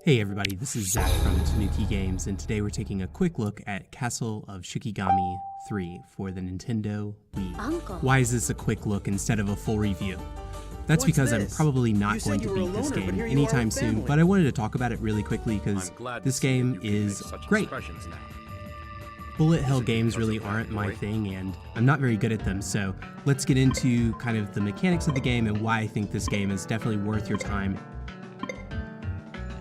Hey everybody, this is Zach from Tanuki Games, and today we're taking a quick look at Castle of Shikigami 3 for the Nintendo Wii. Why is this a quick look instead of a full review? That's because I'm probably not going to beat this game anytime soon, but I wanted to talk about it really quickly because this game is great. Bullet hell games really aren't my thing, and I'm not very good at them, so let's get into kind of the mechanics of the game and why I think this game is definitely worth your time.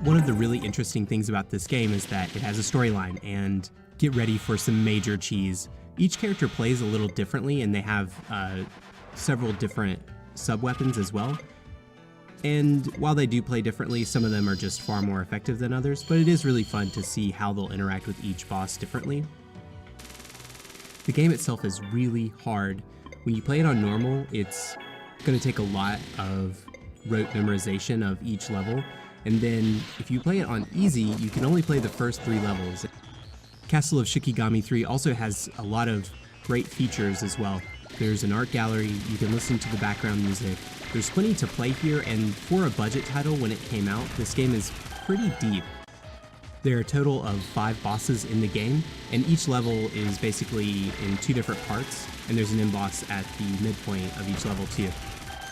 One of the really interesting things about this game is that it has a storyline, and get ready for some major cheese. Each character plays a little differently, and they have several different sub-weapons as well. And while they do play differently, some of them are just far more effective than others, but it is really fun to see how they'll interact with each boss differently. The game itself is really hard. When you play it on normal, it's going to take a lot of rote memorization of each level. And then if you play it on easy, you can only play the first 3 levels. Castle of Shikigami 3 also has a lot of great features as well. There's an art gallery, you can listen to the background music. There's plenty to play here, and for a budget title when it came out, this game is pretty deep. There are a total of 5 bosses in the game, and each level is basically in 2 different parts, and there's an end boss at the midpoint of each level too.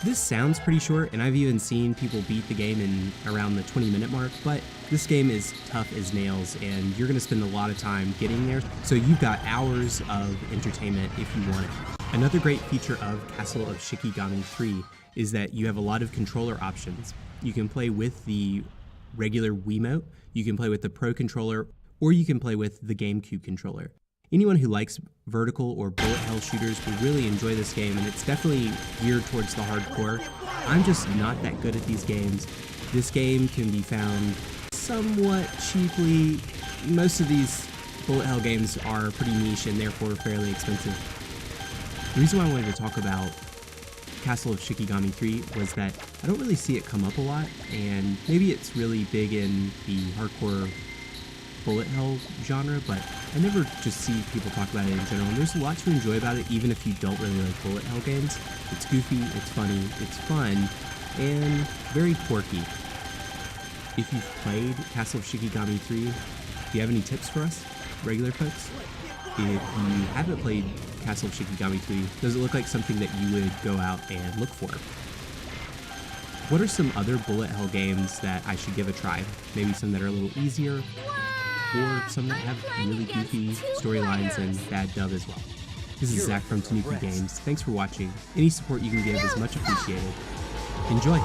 This sounds pretty short, and I've even seen people beat the game in around the 20-minute mark, but this game is tough as nails, and you're going to spend a lot of time getting there, so you've got hours of entertainment if you want it. Another great feature of Castle of Shikigami 3 is that you have a lot of controller options. You can play with the regular Wiimote, you can play with the Pro Controller, or you can play with the GameCube controller. Anyone who likes vertical or bullet hell shooters will really enjoy this game, and it's definitely geared towards the hardcore. I'm just not that good at these games. This game can be found somewhat cheaply. Most of these bullet hell games are pretty niche and therefore fairly expensive. The reason why I wanted to talk about Castle of Shikigami 3 was that I don't really see it come up a lot, and maybe it's really big in the hardcore bullet hell genre, but I never just see people talk about it in general, and there's a lot to enjoy about it even if you don't really like bullet hell games. It's goofy, it's funny, it's fun, and very quirky. If you've played Castle of Shikigami 3, do you have any tips for us, regular folks? If you haven't played Castle of Shikigami 3, does it look like something that you would go out and look for? What are some other bullet hell games that I should give a try? Maybe some that are a little easier, or some that have really goofy storylines and bad dub as well. This is Zach from Tanuki Games. Thanks for watching. Any support you can give is much appreciated. Enjoy!